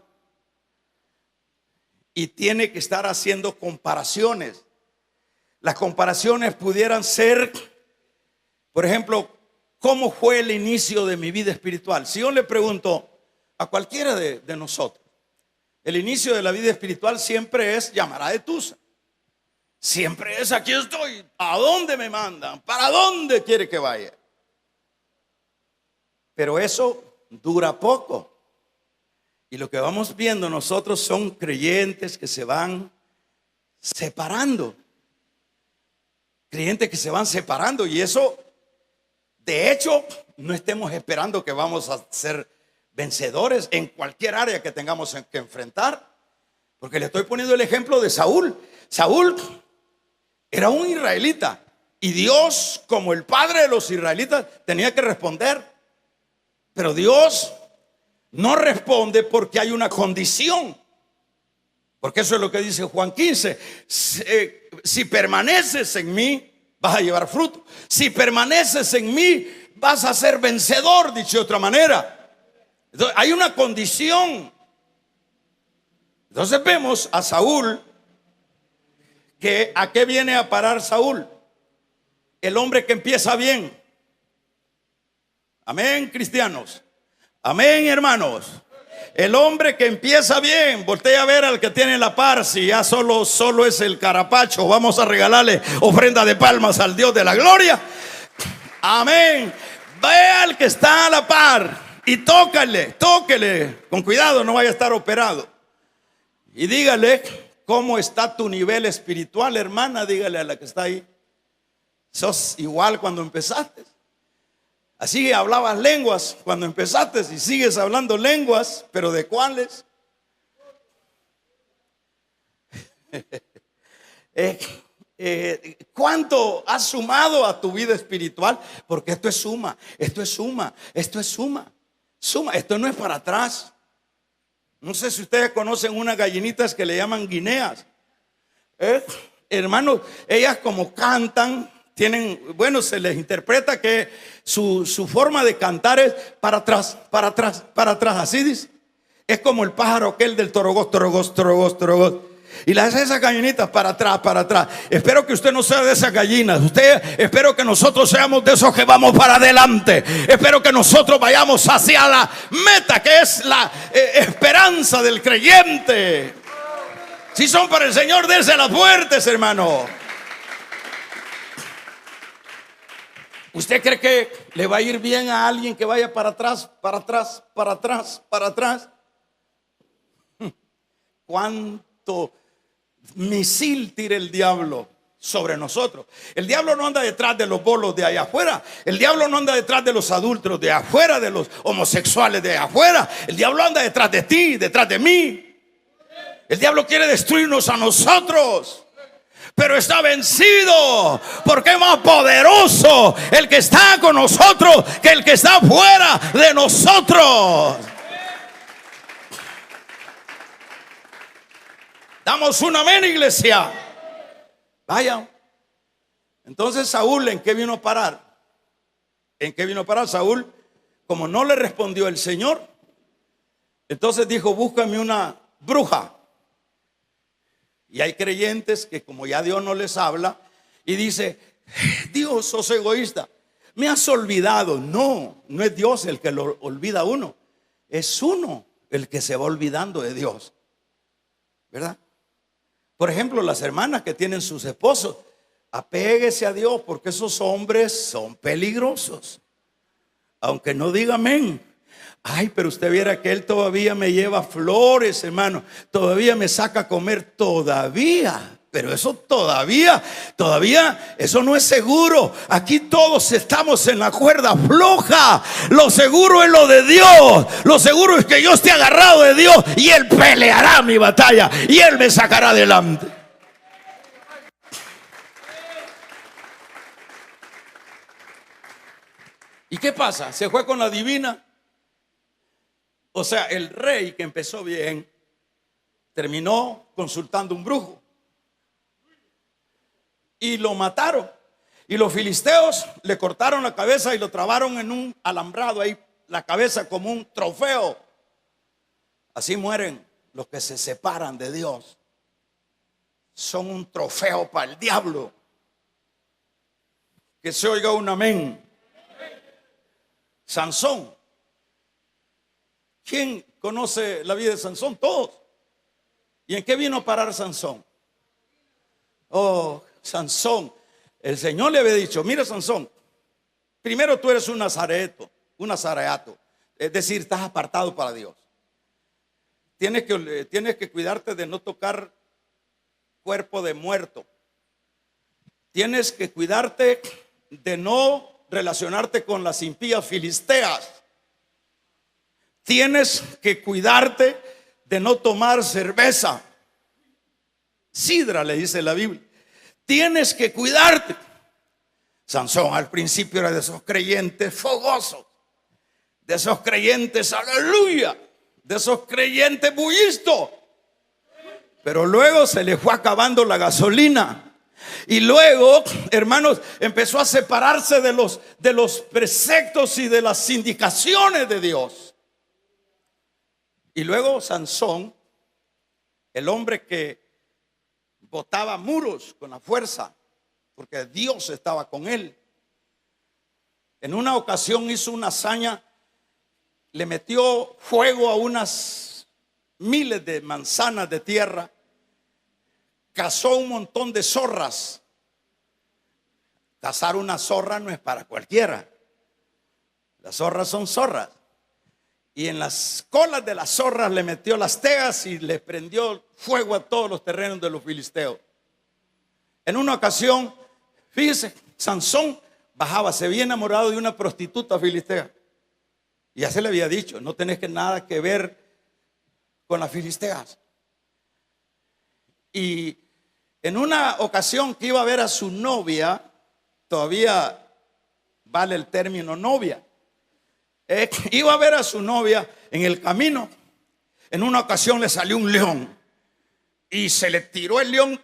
y tiene que estar haciendo comparaciones. Las comparaciones pudieran ser, por ejemplo, ¿cómo fue el inicio de mi vida espiritual? Si yo le pregunto a cualquiera de nosotros, el inicio de la vida espiritual siempre es llamará de Tusa. Siempre es: aquí estoy, ¿a dónde me mandan? ¿Para dónde quiere que vaya? Pero eso dura poco. Y lo que vamos viendo nosotros son creyentes que se van separando. Creyentes que se van separando. Y eso, de hecho, no estemos esperando que vamos a ser vencedores en cualquier área que tengamos que enfrentar. Porque le estoy poniendo el ejemplo de Saúl. Saúl era un israelita y Dios, como el padre de los israelitas, tenía que responder. Pero Dios no responde porque hay una condición. Porque eso es lo que dice Juan 15. Si permaneces en mí, vas a llevar fruto. Si permaneces en mí, vas a ser vencedor, dicho de otra manera. Entonces, hay una condición. Entonces vemos a Saúl, que ¿a qué viene a parar Saúl? El hombre que empieza bien. Amén, cristianos. Amén, hermanos. El hombre que empieza bien. Voltea a ver al que tiene la par. Si ya solo es el carapacho, vamos a regalarle ofrenda de palmas al Dios de la gloria. Amén. Ve al que está a la par y tócale. Con cuidado, no vaya a estar operado. Y dígale: ¿cómo está tu nivel espiritual, hermana? Dígale a la que está ahí: sos igual cuando empezaste. Así hablabas lenguas cuando empezaste y sigues hablando lenguas, pero ¿de cuáles? ¿Cuánto has sumado a tu vida espiritual? Porque esto es suma, esto es suma, esto es suma. Esto no es para atrás. No sé si ustedes conocen unas gallinitas que le llaman guineas. Hermanos, ellas como cantan, tienen, bueno, se les interpreta que su forma de cantar es para atrás, para atrás, para atrás, así dice. Es como el pájaro aquel del torogós, torogós, torogós, torogós. Y le hace esas gallinitas para atrás, para atrás. Espero que usted no sea de esas gallinas. Espero que nosotros seamos de esos que vamos para adelante. Espero que nosotros vayamos hacia la meta, que es la esperanza del creyente. Si son para el Señor, dense las fuertes, hermano. ¿Usted cree que le va a ir bien a alguien que vaya para atrás, para atrás, para atrás, para atrás? ¿Cuánto misil tira el diablo sobre nosotros? El diablo no anda detrás de los bolos de allá afuera. El diablo no anda detrás de los adúlteros de afuera, de los homosexuales de afuera. El diablo anda detrás de ti, detrás de mí. El diablo quiere destruirnos a nosotros, pero está vencido, porque es más poderoso el que está con nosotros que el que está fuera de nosotros. Damos un amén, iglesia. Vaya. Entonces Saúl, ¿en qué vino a parar? ¿En qué vino a parar Saúl? Como no le respondió el Señor, entonces dijo: búscame una bruja. Y hay creyentes que, como ya Dios no les habla, y dice: Dios, sos egoísta, me has olvidado. No, no es Dios el que lo olvida a uno, es uno el que se va olvidando de Dios, ¿verdad? Por ejemplo, las hermanas que tienen sus esposos, apéguese a Dios, porque esos hombres son peligrosos. Aunque no diga amén. Ay, pero usted viera que él todavía me lleva flores, hermano. Todavía me saca a comer, todavía. Pero eso todavía, eso no es seguro. Aquí todos estamos en la cuerda floja. Lo seguro es lo de Dios. Lo seguro es que yo esté agarrado de Dios y Él peleará mi batalla y Él me sacará adelante. ¿Y qué pasa? Se fue con la divina. O sea, el rey, que empezó bien, terminó consultando un brujo y lo mataron. Y los filisteos le cortaron la cabeza y lo trabaron en un alambrado ahí, la cabeza como un trofeo. Así mueren los que se separan de Dios. Son un trofeo para el diablo. Que se oiga un amén. Sansón. ¿Quién conoce la vida de Sansón? Todos. ¿Y en qué vino a parar Sansón? Oh, Sansón. El Señor le había dicho: mira, Sansón, primero tú eres un nazareto, un nazareato. Es decir, estás apartado para Dios. Tienes que cuidarte de no tocar cuerpo de muerto. Tienes que cuidarte de no relacionarte con las impías filisteas. Tienes que cuidarte de no tomar cerveza. Sidra, le dice la Biblia. Tienes que cuidarte. Sansón al principio era de esos creyentes fogosos, de esos creyentes aleluya, de esos creyentes bullistos. Pero luego se le fue acabando la gasolina. Y luego, hermanos, empezó a separarse de los preceptos y de las indicaciones de Dios. Y luego Sansón, el hombre que botaba muros con la fuerza, porque Dios estaba con él, en una ocasión hizo una hazaña, le metió fuego a unas miles de manzanas de tierra, cazó un montón de zorras. Cazar una zorra no es para cualquiera. Las zorras son zorras. Y en las colas de las zorras le metió las teas y le prendió fuego a todos los terrenos de los filisteos. En una ocasión, fíjese, Sansón bajaba, se había enamorado de una prostituta filistea. Y ya se le había dicho: no tenés nada que ver con las filisteas. Y en una ocasión que iba a ver a su novia, todavía vale el término novia, iba a ver a su novia en el camino. En una ocasión le salió un león y se le tiró el león,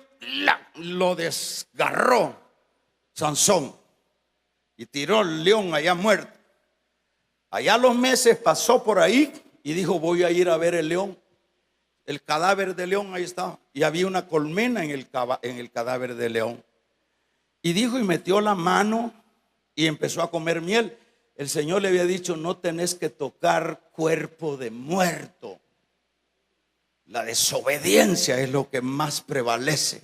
lo desgarró Sansón, y tiró el león allá muerto. Allá a los meses pasó por ahí y dijo: voy a ir a ver el león. El cadáver del león ahí estaba, y había una colmena en el cadáver del león. Y dijo, y metió la mano y empezó a comer miel. El Señor le había dicho: no tenés que tocar cuerpo de muerto. La desobediencia es lo que más prevalece.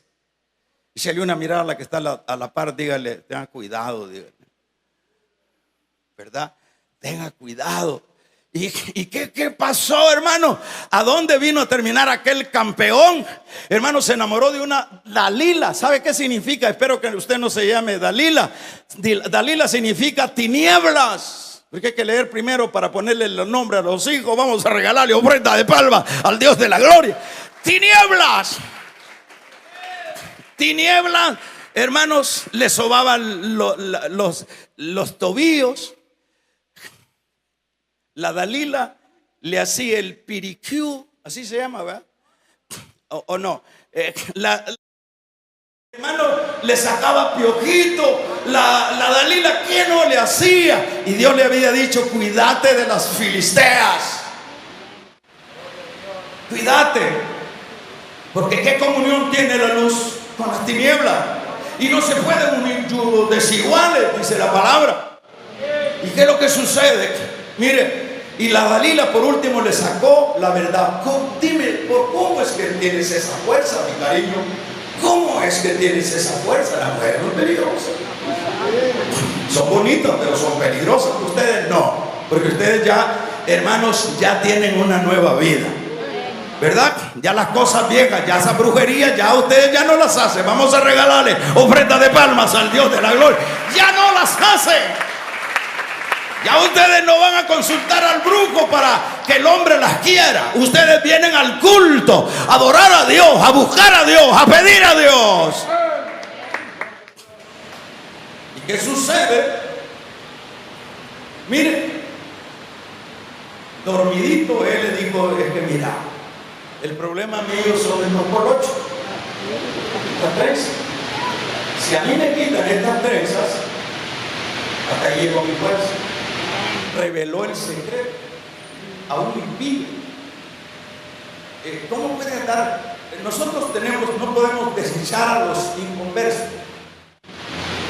Y si hay una mirada a la que está a la par, dígale: tenga cuidado, dígale. ¿Verdad? Tenga cuidado. ¿Y qué pasó, hermano? ¿A dónde vino a terminar aquel campeón? Hermano, se enamoró de una Dalila. ¿Sabe qué significa? Espero que usted no se llame Dalila. Dalila significa tinieblas. Porque hay que leer primero para ponerle el nombre a los hijos. Vamos a regalarle ofrenda de palma al Dios de la gloria. Tinieblas. Tinieblas, hermanos, le sobaban los tobillos. La Dalila le hacía el piricú, así se llama, ¿verdad? O no. Hermano, le sacaba piojito. La Dalila, ¿qué no le hacía? Y Dios le había dicho: cuídate de las filisteas. Cuídate. Porque ¿qué comunión tiene la luz con las tinieblas? Y no se pueden unir yudos desiguales, dice la palabra. ¿Y qué es lo que sucede? Mire, y la Dalila por último le sacó la verdad. Dime, ¿cómo es que tienes esa fuerza, mi cariño? ¿Cómo es que tienes esa fuerza? Las mujeres son peligrosas. Son bonitas, pero son peligrosas. Ustedes no, porque ustedes ya, hermanos, ya tienen una nueva vida, ¿verdad? Ya las cosas viejas, ya esa brujería, ya ustedes ya no las hacen. Vamos a regalarle ofrenda de palmas al Dios de la gloria. Ya no las hacen. Ya ustedes no van a consultar al brujo para que el hombre las quiera. Ustedes vienen al culto, a adorar a Dios, a buscar a Dios, a pedir a Dios. ¿Y qué sucede? Mire, dormidito él le dijo: es que mira, el problema mío son el 2 por 8. Estas trenzas. Si a mí me quitan estas trenzas, hasta ahí llegó mi fuerza. Reveló el secreto a un impío. ¿Cómo puede andar? Nosotros no podemos desechar a los inconversos,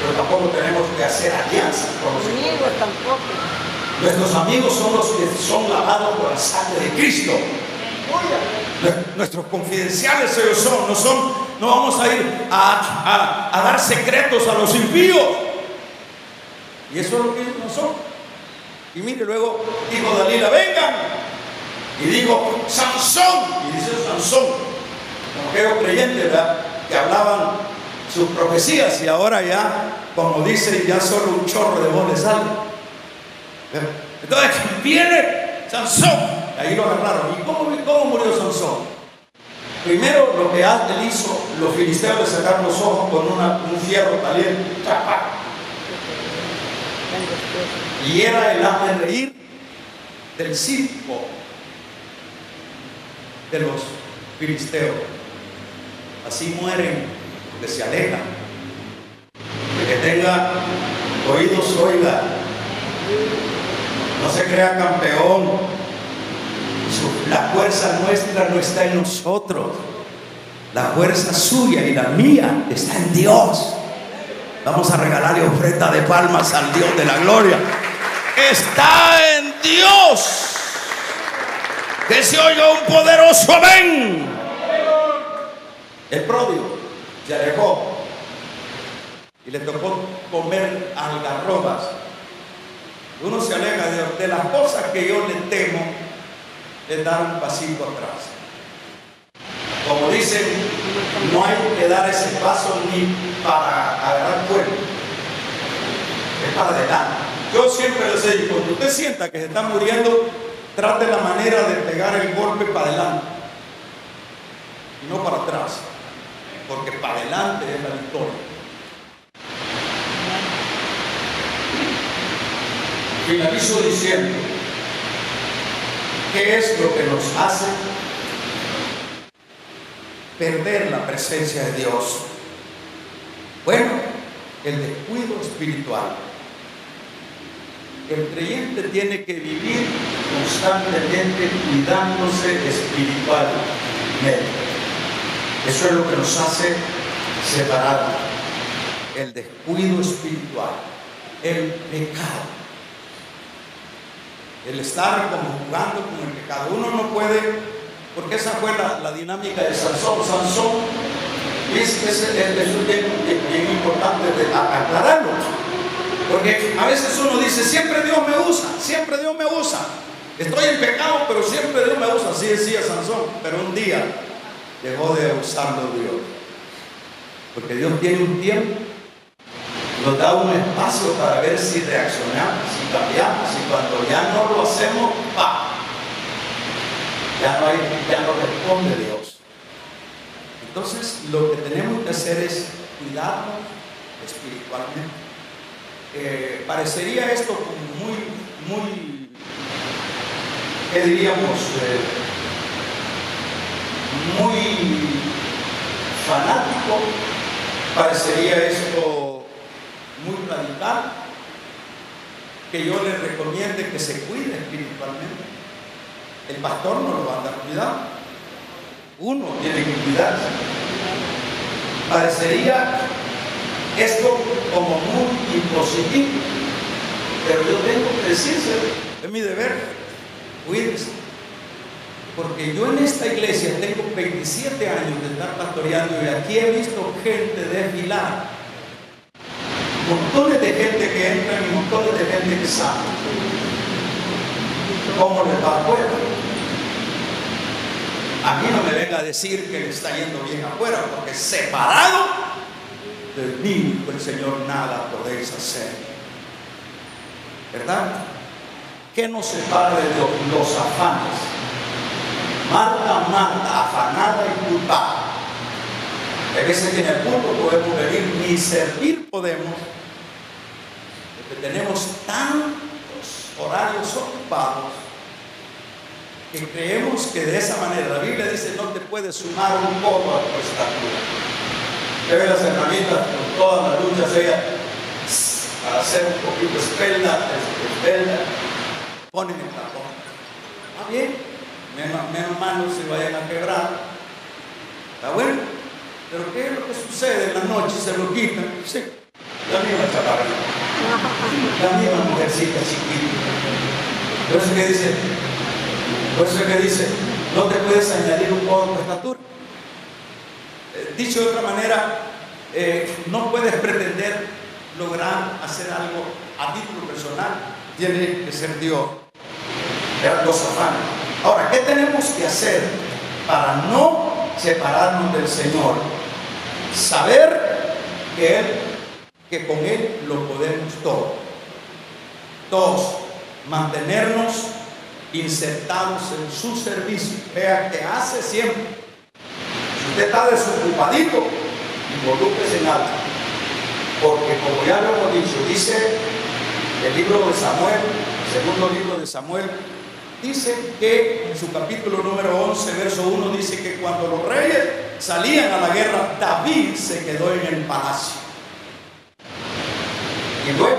pero tampoco tenemos que hacer alianzas con los amigos tampoco. Nuestros amigos son los que son lavados por la sangre de Cristo. Nuestros confidenciales ellos son. No vamos a ir a dar secretos a los impíos. Y eso es lo que ellos no son. Y mire, luego dijo Dalila: vengan. Y dijo: Sansón. Y dice Sansón, como aquellos creyentes, ¿verdad?, que hablaban sus profecías, y ahora ya, como dice, ya solo un chorro de voz le sale. Entonces viene Sansón. Ahí lo agarraron. ¿Y cómo murió Sansón? Primero, lo que él hizo, los filisteos le sacaron los ojos con un fierro caliente. Y era el hazme reír del circo de los filisteos. Así mueren, que se alejan. El que tenga oídos oiga. No se crea campeón. La fuerza nuestra no está en nosotros. La fuerza suya y la mía está en Dios. Vamos a regalarle ofrenda de palmas al Dios de la gloria. Está en Dios. Que se oiga un poderoso amén. El pródigo se alejó y le tocó comer algarrobas. Uno se aleja de las cosas que yo le temo, es dar un pasito atrás. Como dicen, no hay que dar ese paso ni para agarrar fuego, es para adelante. Yo siempre les digo: cuando usted sienta que se está muriendo, trate la manera de pegar el golpe para adelante y no para atrás, porque para adelante es la victoria. Finalizo diciendo: ¿qué es lo que nos hace perder la presencia de Dios? Bueno, el descuido espiritual. El creyente tiene que vivir constantemente cuidándose espiritualmente. Eso es lo que nos hace separar. El descuido espiritual, el pecado, el estar como jugando con el pecado. Uno no puede, porque esa fue la dinámica de Sansón. Sansón, eso es bien importante de aclararlo. Porque a veces uno dice, siempre Dios me usa, siempre Dios me usa. Estoy en pecado, pero siempre Dios me usa. Así decía Sansón. Pero un día dejó de usarlo Dios. Porque Dios tiene un tiempo, nos da un espacio para ver si reaccionamos, si cambiamos. Y cuando ya no lo hacemos, ¡pah! Ya no responde Dios. Entonces, lo que tenemos que hacer es cuidarnos espiritualmente. Parecería esto como muy, ¿qué diríamos? Muy fanático. Parecería esto muy radical, que yo le recomiende que se cuide espiritualmente. El pastor no lo va a andar cuidando, uno tiene que cuidarse. Parecería esto como muy impositivo, pero yo tengo que decírselo, es mi deber, cuídese. Porque yo en esta iglesia tengo 27 años de estar pastoreando y aquí he visto gente desfilar, montones de gente que entra y montones de gente que sale. ¿Cómo les va afuera? A mí no me venga a decir que le está yendo bien afuera, porque separado de mí, dijo el Señor, nada podéis hacer. ¿Verdad? ¿Qué nos separa de los afanes? Marta, Marta, afanada y culpable. Hay veces que en el culto podemos venir, ni servir podemos, porque tenemos tantos horarios ocupados que creemos que de esa manera, la Biblia dice, no te puedes sumar un poco a tu estatura. Usted ve las hermanitas con todas las luchas, ellas, para hacer un poquito espelda, ponen el tapón. ¿Está bien? Menos manos se vayan a quebrar. ¿Está bueno? Pero ¿qué es lo que sucede en la noche? Se lo quitan. Sí, la misma chaparrita, la misma mujercita chiquita. Por eso que dice, no te puedes añadir un poco a tu estatura. Dicho de otra manera, no puedes pretender lograr hacer algo a título personal. Tiene que ser Dios. Eran dos afanes. Ahora, ¿qué tenemos que hacer para no separarnos del Señor? Saber que con Él lo podemos todo. Dos, mantenernos insertados en su servicio. Vea que hace siempre. Si usted está desocupadito, involúcrese en algo. Porque como ya lo hemos dicho, dice el libro de Samuel, el segundo libro de Samuel, dice que en su capítulo número 11, verso 1, dice que cuando los reyes salían a la guerra, David se quedó en el palacio. Y luego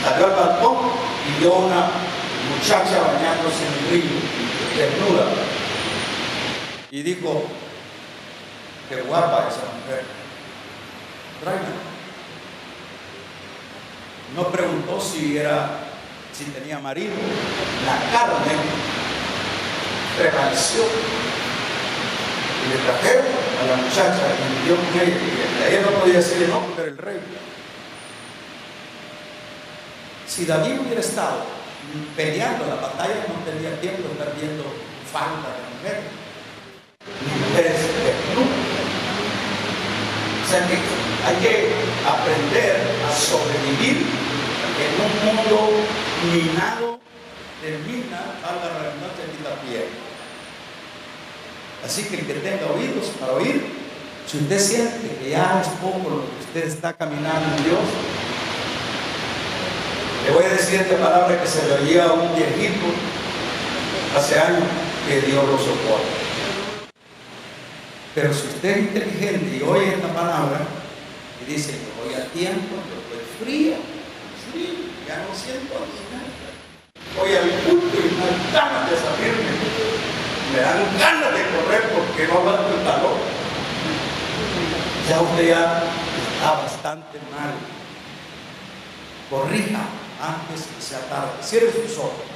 salió al balcón y vio una muchacha bañándose en el río, desnuda. Y dijo, qué guapa esa mujer, tráigala. No preguntó si tenía marido. La carne prevaleció y le trajeron a la muchacha y dio con ella. Y ella no podía decirle no, pero el rey. Si David hubiera estado peleando la batalla, no tendría tiempo de estar viendo falda de mujer, ni mujeres desnudas. O sea que hay que aprender a sobrevivir en un mundo minado de mina, a la redundancia de la piel. Así que el que tenga oídos para oír, si usted siente que ya es poco lo que usted está caminando en Dios, le voy a decir esta palabra que se le oía a un viejito hace años, que Dios lo soporta. Pero si usted es inteligente y oye esta palabra, Y dice, yo voy a tiempo, yo estoy frío, ya no siento ni nada. Voy al culto y me dan ganas de salirme. Me dan ganas de correr porque no aguanto el calor. Ya usted ya está bastante mal. Corrija antes que sea tarde. Cierre sus ojos.